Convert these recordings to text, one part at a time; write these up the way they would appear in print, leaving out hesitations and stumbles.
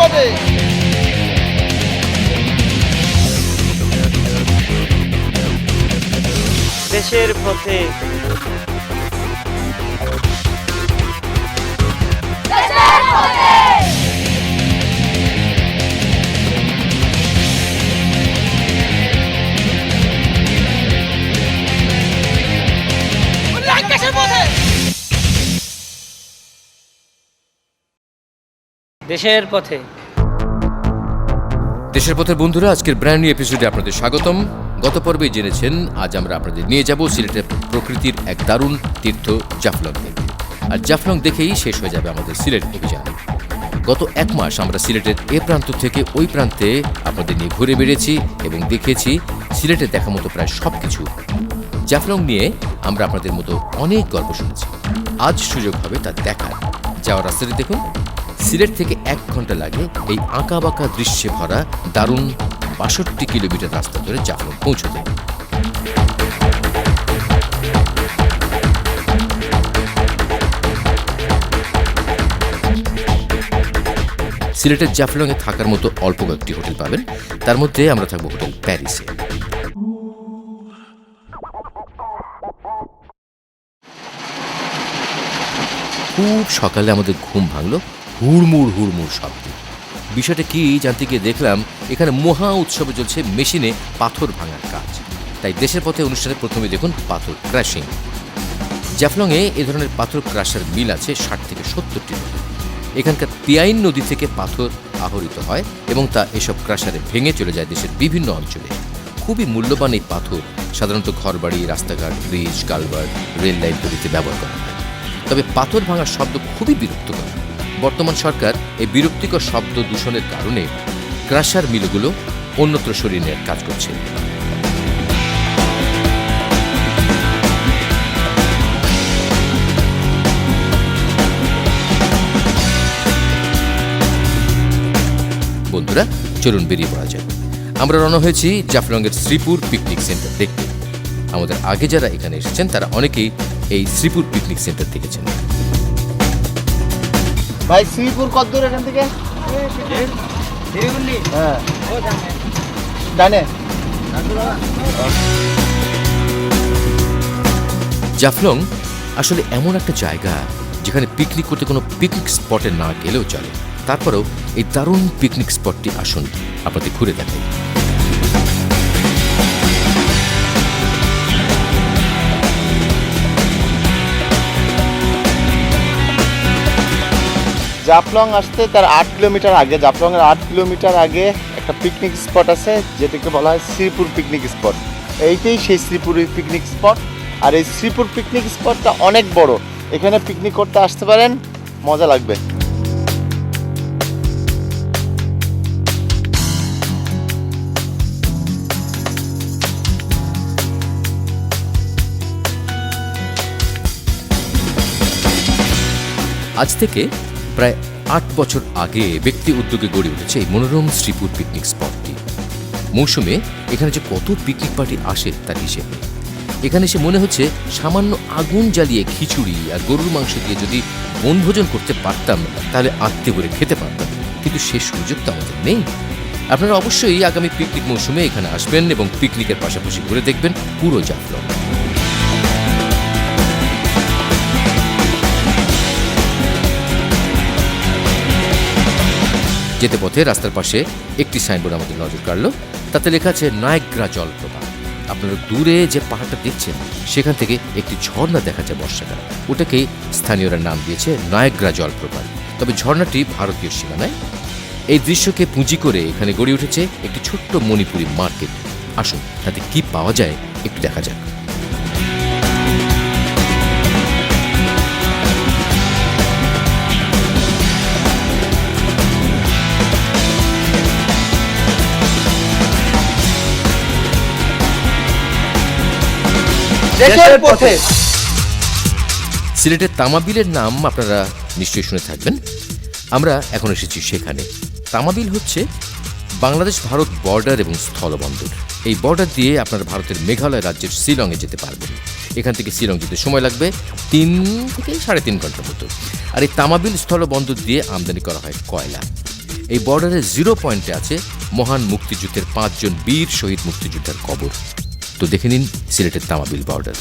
পথে। দেশের পথে। দেশের পথে। দেশের পথের বন্ধুরা, আজকের ব্র্যান্ড নিউ এপিসোডে আপনাদের স্বাগতম। গত পর্বে জেনেছেন আজ আমরা আপনাদের নিয়ে যাব সিলেটের প্রকৃতির এক দারুণ তীর্থ জাফলং দেখতে। আর জাফলং দেখেই শেষ হয়ে যাবে আমাদের সিলেট অভিযান। গত এক মাস আমরা সিলেটের এ প্রান্ত থেকে ওই প্রান্তে আপনাদের নিয়ে ঘুরে বেড়েছি এবং দেখিয়েছি সিলেটে দেখার মতো প্রায় সব কিছু। জাফলং নিয়ে আমরা আপনাদের মতো অনেক গল্প শুনেছি। আজ সুযোগ হবে তা দেখার। যাওয়ার রাস্তাটি দেখুন, সিলেট থেকে 1 ঘন্টা লাগে এই আঁকাবাঁকা দৃশ্যে ভরা দারুণ ৬২ কিলোমিটার রাস্তা ধরে জাফলং পৌঁছতে। সিলেটের জাফলংয়ে থাকার মতো অল্প কয়েকটি হোটেল পাবেন, তার মধ্যে আমরা থাকবো হোটেল প্যারিসে। খুব সকালে আমাদের ঘুম ভাঙলো হুড়মুড় হুড়মুড় শব্দ। বিষয়টা কি জানতে গিয়ে দেখলাম এখানে মহা উৎসবে চলছে মেশিনে পাথর ভাঙার কাজ। তাই দেশের পথে অনুষ্ঠানে প্রথমে দেখুন পাথর ক্রাশিং। জাফলংয়ে এ ধরনের পাথর ক্রাশার মিল আছে ৬০ থেকে ৭০টি। এখানকার পিয়াইন নদী থেকে পাথর আহরিত হয় এবং তা এসব ক্রাশারে ভেঙে চলে যায় দেশের বিভিন্ন অঞ্চলে। খুবই মূল্যবান এই পাথর সাধারণত ঘরবাড়ি, রাস্তাঘাট, ব্রিজ, কালভার্ট, রেল লাইন তৈরিতে ব্যবহার করা হয়। তবে পাথর ভাঙার শব্দ খুবই বিরক্তিকর। বর্তমান সরকার এই বিরক্তিকর শব্দ দূষণের কারণে ক্রাশার মিলগুলো অন্যত্র সরিয়ে নেওয়ার কাজ করছে। বন্ধুরা, চলুন বেরিয়ে পড়া যায়। আমরা রওনা হয়েছি জাফলংয়ের শ্রীপুর পিকনিক সেন্টার দেখতে। আমাদের আগে যারা এখানে এসেছেন তারা অনেকেই এই শ্রীপুর পিকনিক সেন্টার দেখেছেন। ভাই শ্রীপুর কত দূর এখান থেকে? হ্যাঁ, ডানে। জাফলং আসলে এমন একটা জায়গা যেখানে পিকনিক করতে কোনো পিকনিক স্পটে না গেলেও চলে। তারপরেও এই দারুণ পিকনিক স্পটটি আসুন আপনাদের ঘুরে দেখাই। জাফলং আসতে তার 8 কিলোমিটার আগে, জাফলংয়ের 8 কিলোমিটার আগে একটা পিকনিক স্পট আছে যেটাকে বলা হয় শ্রীপুর পিকনিক স্পট। এইটাই সেই শ্রীপুর পিকনিক স্পট। আর এই শ্রীপুর পিকনিক স্পটটা অনেক বড়। এখানে পিকনিক করতে আসতে পারেন, মজা লাগবে। আজ থেকে প্রায় 8 বছর আগে ব্যক্তি উদ্যোগে গড়ে উঠেছে এই মনোরম শ্রীপুর পিকনিক স্পটটি। মৌসুমে এখানে যে কত পিকনিক পার্টি আসে তার হিসেব নেই। এখানে এসে মনে হচ্ছে সামান্য আগুন জ্বালিয়ে খিচুড়ি আর গরুর মাংস দিয়ে যদি বনভোজন করতে পারতাম তাহলে আত্মে করে খেতে পারতাম, কিন্তু সে সুযোগ তো আমাদের নেই। আপনারা অবশ্যই আগামী পিকনিক মৌসুমে এখানে আসবেন এবং পিকনিকের পাশাপাশি ঘুরে দেখবেন পুরো জাফলং। যেতে পথে রাস্তার পাশে একটি সাইনবোর্ড আমাদের নজর কাড়ল। তাতে লেখা আছে নায়াগ্রা জলপ্রপাত। আপনারা দূরে যে পাহাড়টা দেখছেন সেখান থেকে একটি ঝর্ণা দেখা যায় বর্ষাকালে। ওটাকেই স্থানীয়রা নাম দিয়েছে নায়াগ্রা জলপ্রপাত। তবে ঝর্ণাটি ভারতীয় সীমানায়। এই দৃশ্যকে পুঁজি করে এখানে গড়ে উঠেছে একটি ছোট্ট মণিপুরি মার্কেট। আসুন তাতে কি পাওয়া যায় একটু দেখা যাক। দেশের পথে। সিলেটের তামাবিলের নাম আপনারা নিশ্চয়ই শুনে থাকবেন। আমরা এখন এসেছি সেখানে। তামাবিল হচ্ছে বাংলাদেশ ভারত বর্ডার এবং স্থলবন্দর। এই বর্ডার দিয়ে আপনারা ভারতের মেঘালয় রাজ্যের শিলংয়ে যেতে পারবেন। এখান থেকে শিলং যেতে সময় লাগবে 3 থেকে 3.5 ঘন্টার মতো। আর এই তামাবিল স্থলবন্দর দিয়ে আমদানি করা হয় কয়লা। এই বর্ডারের 0 পয়েন্টে আছে মহান মুক্তিযুদ্ধের 5 জন বীর শহীদ মুক্তিযোদ্ধার কবর। তো দেখে নিন সিলেটের তামাবিল বর্ডার।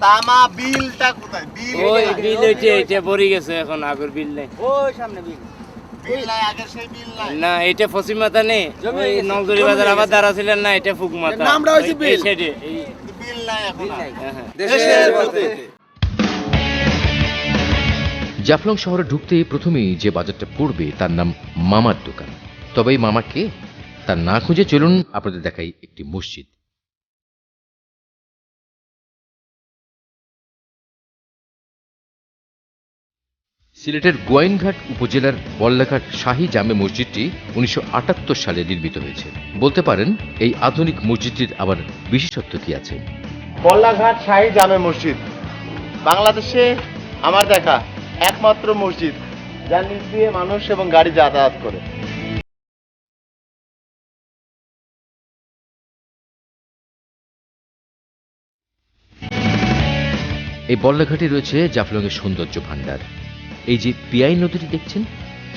তামা বিলটা কোথায়? বিল ওই বিল হইছে, এটা পড়ে গেছে, এখন আগের বিল নেই। ওই সামনে বিল। বিল নাই, আগের সেই বিল নাই। না, এটা ফসি মাথা নেই, ওই নগরী বাজার আবার দাঁড়া ছিলেন না, এটা ফুক মাথা। নামটা হইছে ওই- বিল। এই সাইডে, এই বিল নাই এখন আর। হ্যাঁ, হ্যাঁ। দেশের পথে। জাফলং শহরে ঢুকতেই প্রথমেই যে বাজারটা পড়বে তার নাম মামার দোকান। তবে এই মামা কে তার না খুঁজে চলুন আপনাদের দেখাই একটি মসজিদ। সিলেটের গোয়াইনঘাট উপজেলার বল্লাঘাট শাহী জামে মসজিদটি 1978 সালে নির্মিত হয়েছে। বলতে পারেন এই আধুনিক মসজিদটির আবার বিশেষত্ব কি আছে? বল্লাঘাট শাহী জামে মসজিদ বাংলাদেশে আমার দেখা একমাত্র মসজিদ যার নিচ দিয়ে মানুষ এবং গাড়ি যাতায়াত করে। এই বল্লাঘাটে রয়েছে জাফলংয়ের সৌন্দর্য ভাণ্ডার। এই যে পিয়াই নদীটি দেখছেন,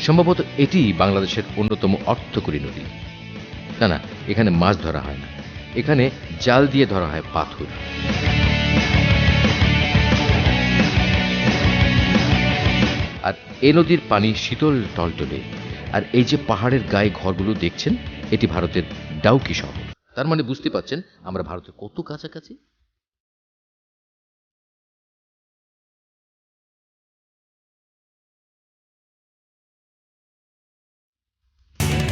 সম্ভবত এটি বাংলাদেশের অন্যতম অর্থকরী নদী। না না, এখানে মাছ ধরা হয় না, এখানে জাল দিয়ে ধরা হয় পাথর। আর এ নদীর পানি শীতল টলটলে। আর এই যে পাহাড়ের গায়ে ঘরগুলো দেখছেন, এটি ভারতের ডাউকি শহর। তার মানে বুঝতে পারছেন আমরা ভারতের কত কাছাকাছি।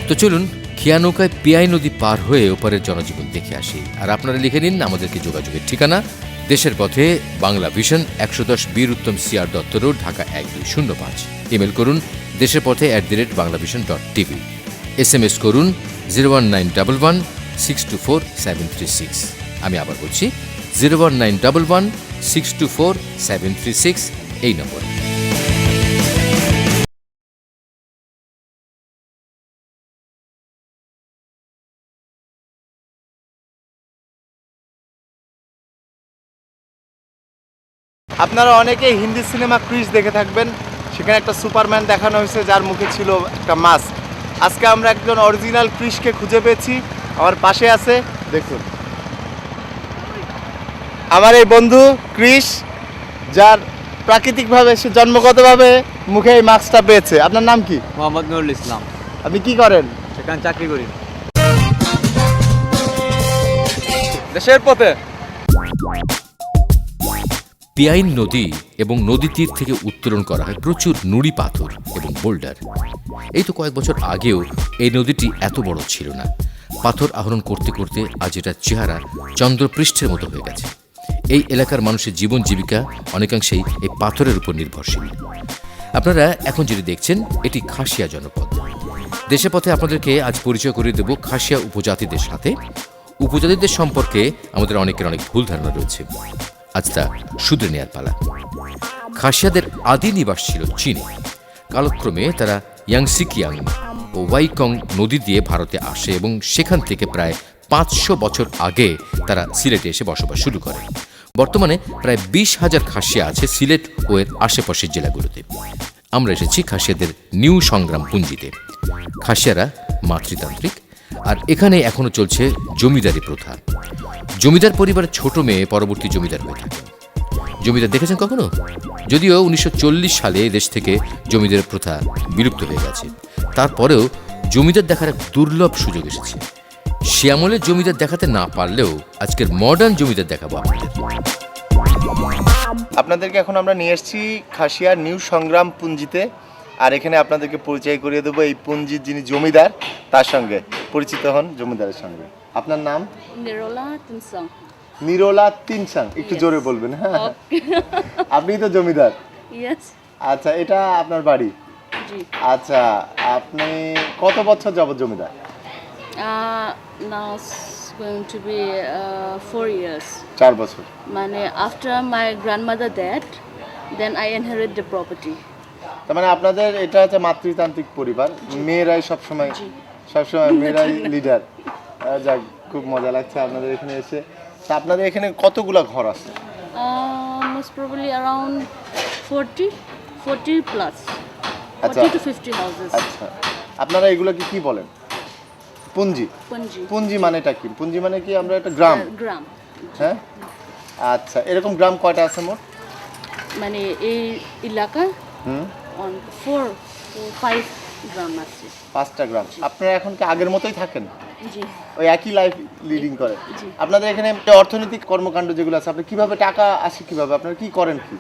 তো চলুন খিয়া নৌকায় পিয়াই নদী পার হয়ে ওপারের জনজীবন দেখে আসি। আর আপনারা লিখে নিন আমাদেরকে যোগাযোগের ঠিকানা দেশের পথে, Bangla vision, 110 Bir Uttam CR Dutta road, Dhaka 1205। Email করুন দেশের পথে @বাংলাভিশন.tv। SMS করুন 01911624736। আমি আবার বলছি 01911624736 এই নম্বর। আপনারা অনেকেই হিন্দি সিনেমা ক্রিস দেখে থাকবেন, সেখানে একটা সুপারম্যান দেখানো হয়েছে যার মুখে ছিল একটা মাস্ক। আজকে আমরা একজন অরিজিনাল ক্রিসকে খুঁজে পেয়েছি, আমার পাশে আছে, দেখুন আমার এই বন্ধু ক্রিস, যার প্রাকৃতিকভাবে সে জন্মগতভাবে মুখে এই মাস্কটা পেয়েছে। আপনার নাম কি? মোহাম্মদ নুরুল ইসলাম। আপনি কি করেন? সেখানে চাকরি করি। দেশের পথে। পিয়াইন নদী এবং নদী তীর থেকে উত্তোলন করা হয় প্রচুর নুড়ি পাথর এবং বোল্ডার। এই তো কয়েক বছর আগেও এই নদীটি এত বড় ছিল না। পাথর আহরণ করতে করতে আজ এটার চেহারা চন্দ্রপৃষ্ঠের মতো হয়ে গেছে। এই এলাকার মানুষের জীবন জীবিকা অনেকাংশেই এই পাথরের উপর নির্ভরশীল। আপনারা এখন যেটি দেখছেন এটি খাসিয়া জনপদ। দেশে পথে আপনাদেরকে আজ পরিচয় করিয়ে দেব খাসিয়া উপজাতিদের সাথে। উপজাতিদের সম্পর্কে আমাদের অনেকের অনেক ভুল ধারণা রয়েছে, আজ তা শুধরে নেয়ার পালা। খাসিয়াদের আদি নিবাস ছিল চীনে। কালক্রমে তারা ইয়াংসিকিয়াং ও ওয়াইকং নদী দিয়ে ভারতে আসে এবং সেখান থেকে প্রায় 500 বছর আগে তারা সিলেটে এসে বসবাস শুরু করে। বর্তমানে প্রায় 20,000 খাসিয়া আছে সিলেট ও এর আশেপাশের জেলাগুলোতে। আমরা এসেছি খাসিয়াদের নিউ সংগ্রাম পুঞ্জিতে। খাসিয়ারা মাতৃতান্ত্রিক, আর এখানে এখনো চলছে জমিদারি প্রথা। জমিদার পরিবারের ছোট মেয়ে পরবর্তী জমিদার হয়ে থাকে। জমিদার দেখেছেন কখনো? যদিও 1940 সালে দেশ থেকে জমিদার প্রথা বিলুপ্ত হয়ে গেছে, তারপরেও জমিদার দেখার এক দুর্লভ সুযোগ এসেছে। সে আমলে জমিদার দেখাতে না পারলেও আজকের মডার্ন জমিদার দেখাবো আপনাদের। আপনাদেরকে এখন আমরা নিয়ে এসেছি খাসিয়ার নিউ সংগ্রাম পুঞ্জিতে, আর এখানে আপনাদেরকে পরিচয় করিয়ে দেবো এই পুঞ্জির যিনি জমিদার তার সঙ্গে। পরিচিত হন জমিদারের সঙ্গে। আপনার নাম? নিরোলা তিনসং। নিরোলা তিনসাং। একটু জোরে বলবেন। হ্যাঁ, আপনি তো জমিদার। ইয়েস। আচ্ছা, এটা আপনার বাড়ি? জি। আচ্ছা, আপনি কত বছর যাবত জমিদার? Now it's going to be 4 years. 4 বছর। মানে after my grandmother dead, then I inherit the property. তার মানে আপনাদের এটা হচ্ছে মাতৃতান্ত্রিক পরিবার, মেয়েরাই সবসময় মেয়েরাই লিডার। যাক, খুব মজা লাগছে আপনাদের এখানে এসে। তা আপনাদের এখানে কতগুলা ঘর আছে? Most probably around 40 plus. আচ্ছা। 40 to 50 houses. আচ্ছা, আপনারা এগুলোকে কি বলেন? পুঞ্জি। Punji. পুঞ্জি মানেটা কি? পুঞ্জি মানে কি আমরা একটা গ্রাম, গ্রাম। হ্যাঁ? আচ্ছা, এরকম গ্রাম কয়টা আছে মোট? মানে এই এলাকা হুম, on 4 or 5 গ্রাম আছে। 5টা গ্রাম। আপনারা এখন কি আগের মতোই থাকেন? জি। ওই একই লাইফ লিডিং করেন? জি। আপনাদের এখানে অর্থনৈতিক কর্মকাণ্ড যেগুলো আছে, আপনি কিভাবে টাকা আসে কিভাবে? আপনারা কি করেন কি?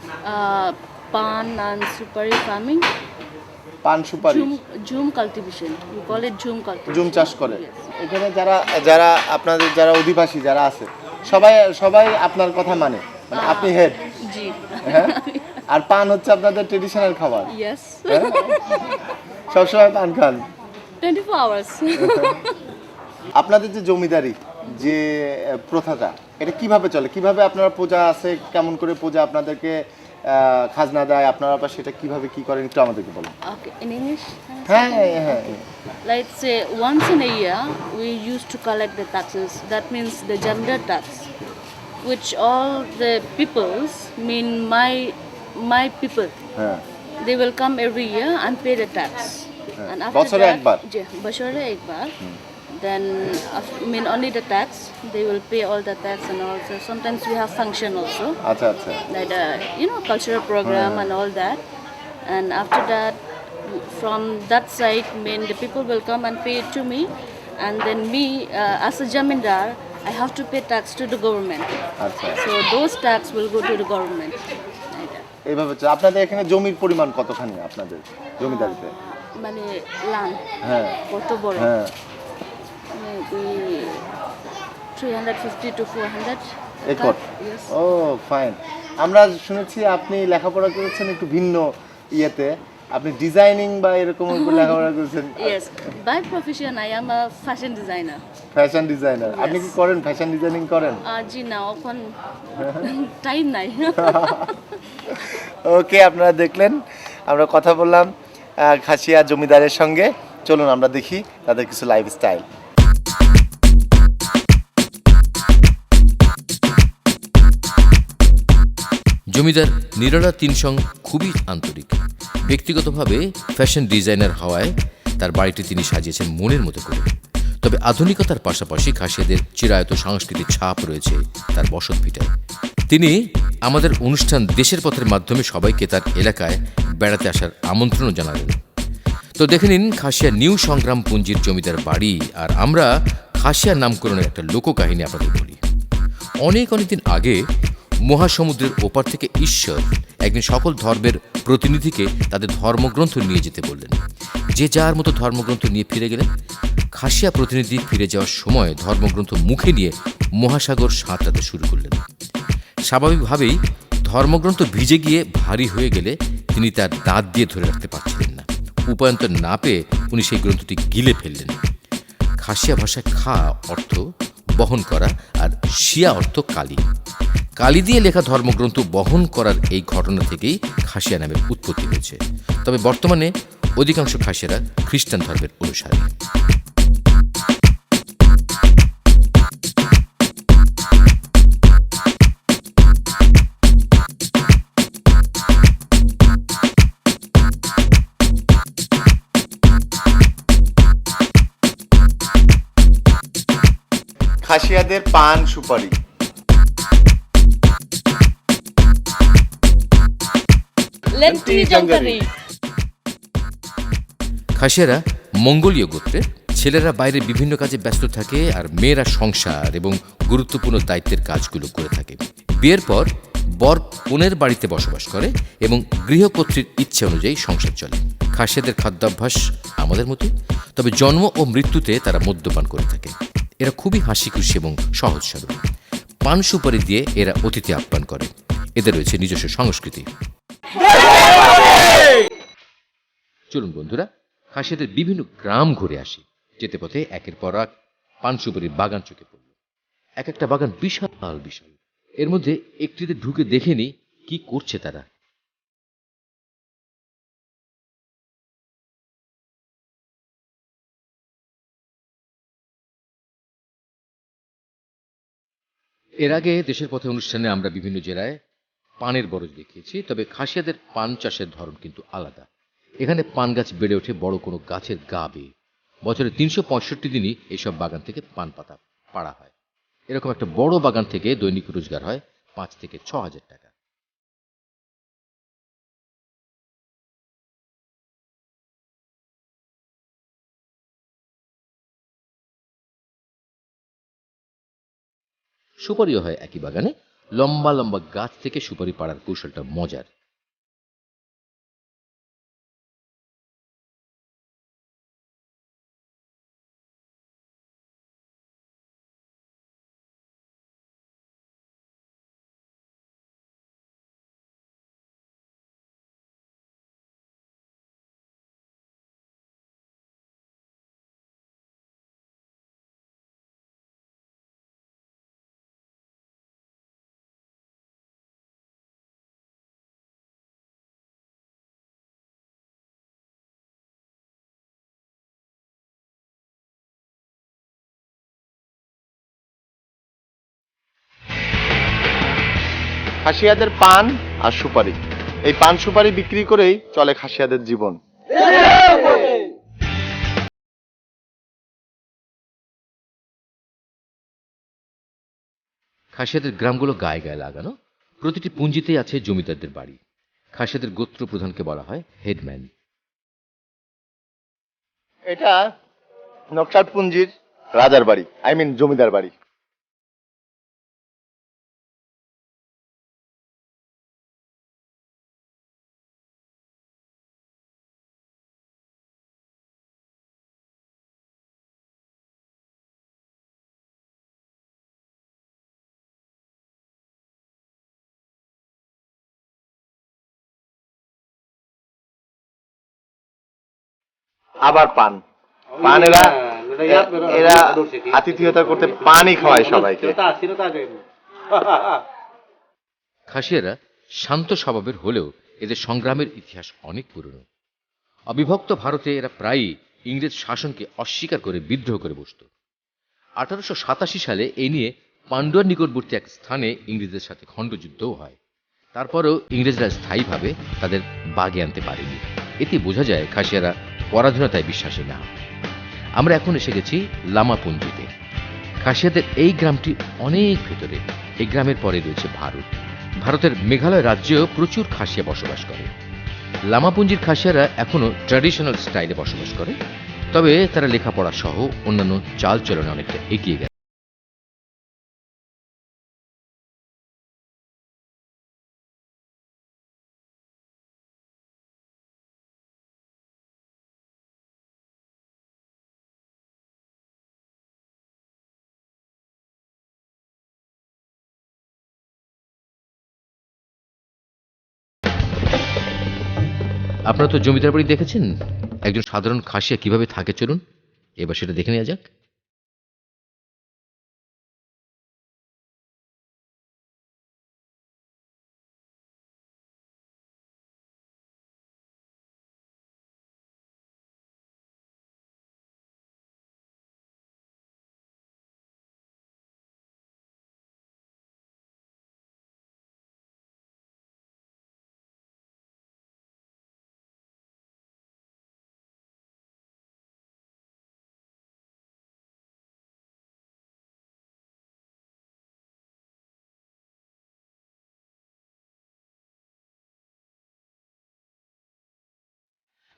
Pan and supari farming. পান সুপারি, Jhum cultivation. You call it jhum cultivation. Zoom চাষ করে। Yes. এখানে যারা আপনাদের যারা অধিবাসী যারা আছে, সবাই আপনার কথা মানে আপনি হেড, জি। হ্যাঁ? আর পান হচ্ছে আপনাদের ট্রেডিশনাল খাবার, Yes. হ্যাঁ? সবসময় পান খান। 24 hours. আপনাদের যে জমিদারি যে প্রথাটা, এটা কিভাবে চলে? কিভাবে আপনারা পূজা আছে, কেমন করে পূজা আপনাদেরকে খাজনা দেয়, আপনারা আবার সেটা কিভাবে কি করেন একটু আমাদেরকে বলুন। Okay, in English? হ্যাঁ হ্যাঁ, Like say once in a year we used to collect the taxes. That means the gender tax, which all the peoples mean my people. হ্যাঁ, They will come every year and pay the tax. And বছরে একবার? বছরে একবার. Then mean only the tax. They will pay all the tax and also sometimes we have function also. আচ্ছা আচ্ছা, Like cultural program and all that. And after that, from that side, mean the people will come and pay it to me, and then me as a jamindar, I have to pay tax to the government. আচ্ছা। So those tax will go to the government. Like that. এইভাবে হচ্ছে। আপনাদের এখানে জমির পরিমাণ কতখানি আপনাদের জমিদারিতে? মানে land হ্যাঁ কত বড়? হ্যাঁ, Maybe 350 to 400 acre. Yes. Oh fine. আমরা শুনেছি আপনি লেখাপড়া করেছেন একটু ভিন্ন ইয়েতে, আপনি ডিজাইনিং বা এরকম উপর লেখাপড়া করেছেন। Yes. By profession, I am a fashion designer. Fashion designer. আপনি কি করেন? ফ্যাশন ডিজাইনিং করেন? জি না, এখন টাইম নাই। ওকে, আপনারা দেখলেন, আমরা কথা বললাম খাসিয়া জমিদারের সঙ্গে। চলুন আমরা দেখি তাদের কিছু লাইফস্টাইল। জমিদার নিরলা তিনসং খুবই আন্তরিক। ব্যক্তিগতভাবে ফ্যাশন ডিজাইনার হওয়ায় তার বাড়িটি তিনি সাজিয়েছেন মনের মতো করে। তবে আধুনিকতার পাশাপাশি খাসিয়াদের চিরায়ত সাংস্কৃতিক ছাপ রয়েছে তার বসতভিটায়। তিনি আমাদের অনুষ্ঠান দেশের পথের মাধ্যমে সবাইকে তার এলাকায় বেড়াতে আসার আমন্ত্রণও জানালেন। তো দেখে নিন খাসিয়া নিউ সংগ্রাম পুঞ্জির জমিদার বাড়ি। আর আমরা খাসিয়া নামকরণের একটা লোককাহিনী আপনাদের বলি। অনেক দিন আগে মহাসমুদ্রের ওপার থেকে ঈশ্বর একদিন সকল ধর্মের প্রতিনিধিকে তাদের ধর্মগ্রন্থ নিয়ে যেতে বললেন। যে যার মতো ধর্মগ্রন্থ নিয়ে ফিরে গেলেন। খাসিয়া প্রতিনিধি ফিরে যাওয়ার সময় ধর্মগ্রন্থ মুখে নিয়ে মহাসাগর সাঁতরাতে শুরু করলেন। স্বাভাবিকভাবেই ধর্মগ্রন্থ ভিজে গিয়ে ভারী হয়ে গেলে তিনি তার দাঁত দিয়ে ধরে রাখতে পারছিলেন না। উপায়ন্তর না পেয়ে উনি সেই গ্রন্থটি গিলে ফেললেন। খাসিয়া ভাষায় খা অর্থ বহন করা আর শিয়া অর্থ কালী। কালী দিয়ে লেখা ধর্মগ্রন্থ বহন করার এই ঘটনা থেকেই খাসিয়া নামের উৎপত্তি হয়েছে। তবে বর্তমানে অধিকাংশ খাসিয়ারা খ্রিস্টান ধর্মের অনুসারী। খাসিয়াদের পান সুপারি। লেন্টি জঙ্কারি। খাসিয়ারা মঙ্গোলীয় গোত্রের। ছেলেরা বাইরে বিভিন্ন কাজে ব্যস্ত থাকে আর মেয়েরা সংসার এবং গুরুত্বপূর্ণ দায়িত্বের কাজগুলো করে থাকে। বিয়ের পর বর কনের বাড়িতে বসবাস করে এবং গৃহকর্ত্রীর ইচ্ছে অনুযায়ী সংসার চলে। খাসিয়াদের খাদ্যাভ্যাস আমাদের মতোই, তবে জন্ম ও মৃত্যুতে তারা মদ্যপান করে থাকে। এরা খুবই হাসি খুশি এবং সহজ সরল। পান সুপারি দিয়ে এরা অতিথি আপ্যায়ন করে। এদের রয়েছে নিজস্ব সংস্কৃতি। চলুন বন্ধুরা, খাসিয়াদের বিভিন্ন গ্রাম ঘুরে আসি। যেতে পথে একের পর এক পান সুপারির বাগান চোখে পড়ল। এক একটা বাগান বিশাল বিশাল। এর মধ্যে একটিতে ঢুকে দেখে নি কি করছে তারা। এর আগে দেশের পথে অনুষ্ঠানে আমরা বিভিন্ন জেলায় পানের বরজ দেখিয়েছি, তবে খাসিয়াদের পান চাষের ধরন কিন্তু আলাদা। এখানে পান গাছ বেড়ে ওঠে বড় কোনো গাছের গা বেয়ে। বছরে ৩৬৫ দিনই এইসব বাগান থেকে পান পাতা পাড়া হয়। এরকম একটা বড় বাগান থেকে দৈনিক রোজগার হয় ৫ থেকে ৬ হাজার টাকা। সুপারিও হয় একই বাগানে। লম্বা লম্বা গাছ থেকে সুপারি পাড়ার কৌশলটা মজার। খাসিয়াদের পান আর সুপারি, এই পান সুপারি বিক্রি করেই চলে খাসিয়াদের জীবন। খাসিয়াদের গ্রামগুলো গায়ে গায়ে লাগানো। প্রতিটি পুঞ্জিতেই আছে জমিদারদের বাড়ি। খাসিয়াদের গোত্র প্রধানকে বলা হয় হেডম্যান। এটা নকশালপুঞ্জির রাজার বাড়ি, জমিদার বাড়ি। আবার পান, পান এরা এরা আতিথেয়তা করতে পানই খাওয়ায় সবাইকে। খাসিয়ারা শান্ত স্বভাবের হলেও এদের সংগ্রামের ইতিহাস অনেক পুরনো। অবিভক্ত ভারতে এরা প্রায়ই ইংরেজ শাসনকে অস্বীকার করে বিদ্রোহ করে বসত। 1887 সালে এই নিয়ে পান্ডুয়ার নিকটবর্তী এক স্থানে ইংরেজদের সাথে খণ্ডযুদ্ধও হয়। তারপরেও ইংরেজরা স্থায়ীভাবে তাদের বাগে আনতে পারেনি। এতে বোঝা যায় খাসিয়ারা পরাধীনতায় বিশ্বাসী না। আমরা এখন এসে গেছি লামাপুঞ্জিতে। খাসিয়াদের এই গ্রামটি অনেক ভেতরে। এই গ্রামের পরে রয়েছে ভারত। ভারতের মেঘালয় রাজ্যেও প্রচুর খাসিয়া বসবাস করে। লামাপুঞ্জির খাসিয়ারা এখনো ট্র্যাডিশনাল স্টাইলে বসবাস করে, তবে তারা লেখাপড়া সহ অন্যান্য চালচলনে অনেকটা এগিয়ে গেছে। আপনারা তো জমিদার বাড়ি দেখেছেন, একজন সাধারণ খাসিয়া কিভাবে থাকে চলুন এবার সেটা দেখে নেওয়া যাক।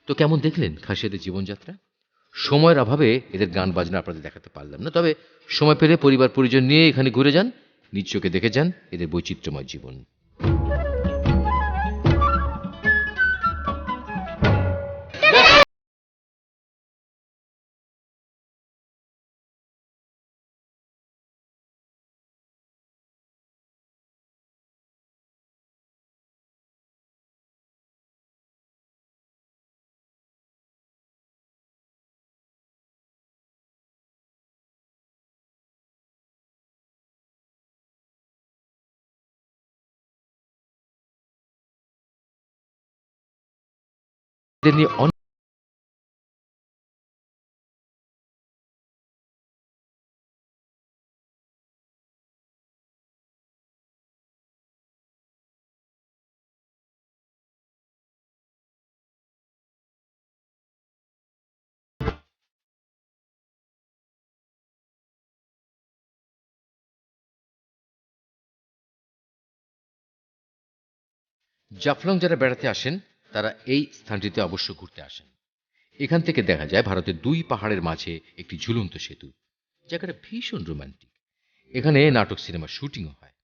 তো কেমন দেখলেন খাসিয়াদের জীবনযাত্রা? সময়ের অভাবে এদের গান বাজনা আপনাদের দেখাতে পারলাম না, তবে সময় পেলে পরিবার পরিজন নিয়ে এখানে ঘুরে যান, নিজ চোখে দেখে যান এদের বৈচিত্র্যময় জীবন। এদের নিয়ে অনেক জাফলং যারা বেড়াতে আসেন তারা এই স্থানটিতে অবশ্য ঘুরতে আসেন। এখান থেকে দেখা যায় ভারতের দুই পাহাড়ের মাঝে একটি ঝুলন্ত সেতু। জায়গাটা ভীষণ রোমান্টিক। এখানে নাটক সিনেমার শুটিংও হয়।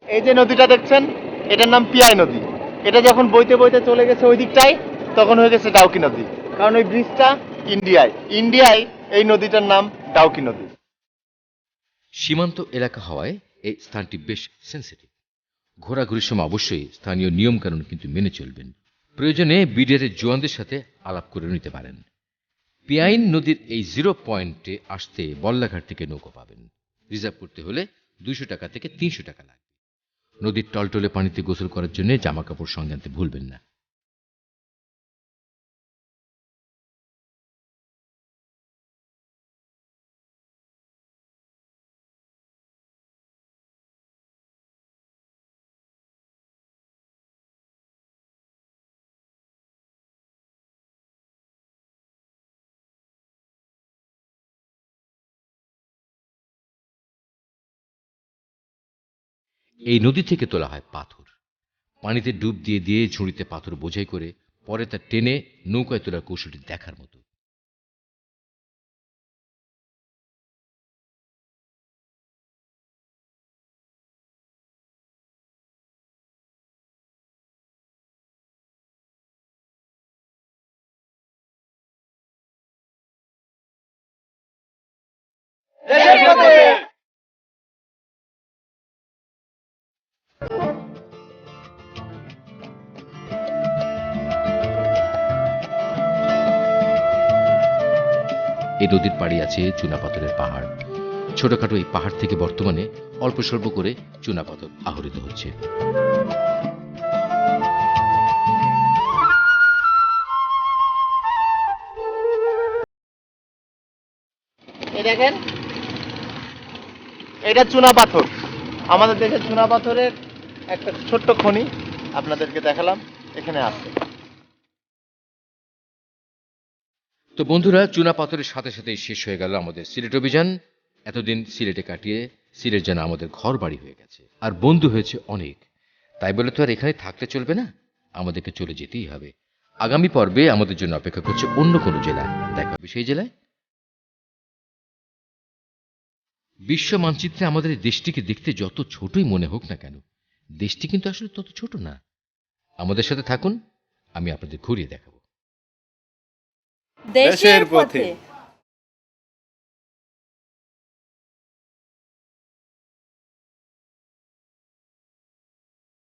এই যে নদীটা দেখছেন, এটার নাম পিয়াই নদী। এটা যখন বইতে বইতে চলে গেছে ওই দিকটায়, তখন হয়ে গেছে ডাউকি নদী। কারণ ওই ব্রিজটা ইন্ডিয়ায় এই নদীটার নাম ডাউকি নদী। সীমান্ত এলাকা হওয়ায় এই স্থানটি বেশ সেন্সিটিভ। ঘোরাঘুরির সময় অবশ্যই স্থানীয় নিয়মকানুন কিন্তু মেনে চলবেন। প্রয়োজনে বিডিআরের জওয়ানদের সাথে আলাপ করে নিতে পারেন। পিয়াইন নদীর এই 0 পয়েন্টে আসতে বল্লাঘাট থেকে নৌকো পাবেন। রিজার্ভ করতে হলে 200 টাকা থেকে 300 টাকা লাগবে। নদীর টলটলে পানিতে গোসল করার জন্য জামা কাপড় সঙ্গে আনতে ভুলবেন না। এই নদী থেকে তোলা হয় পাথর। পানিতে ডুব দিয়ে দিয়ে ঝুড়িতে পাথর বোঝাই করে পরে তা টেনে নৌকায় তোলার কৌশলটি দেখার মতো। এই নদীর পাড়ে আছে চুনাপাথরের পাহাড়। ছোটখাটো এই পাহাড় থেকে বর্তমানে অল্প স্বল্প করে চুনাপাথর আহরিত হচ্ছে। এই দেখেন, এটা চুনা পাথর। আমাদের দেশের চুনা পাথরের একটা ছোট্ট খনি আপনাদেরকে দেখালাম, এখানে আছে। তো বন্ধুরা, চুনাপাথরের সাথে সাথেই শেষ হয়ে গেল আমাদের সিলেট অভিযান। এতদিন সিলেটে কাটিয়ে সিলেট যেন আমাদের ঘর বাড়ি হয়ে গেছে, আর বন্ধু হয়েছে অনেক। তাই বলে তো আর এখানে থাকতে চলবে না, আমাদেরকে চলে যেতেই হবে। আগামী পর্বে আমাদের জন্য অপেক্ষা করছে অন্য কোনো জেলা। দেখা হবে সেই জেলায়। বিশ্ব মানচিত্রে আমাদের এই দেশটিকে দেখতে যত ছোটই মনে হোক না কেন, দেশটি কিন্তু আসলে তত ছোট না। আমাদের সাথে থাকুন, আমি আপনাদের ঘুরিয়ে দেখাবো দেশের পথে।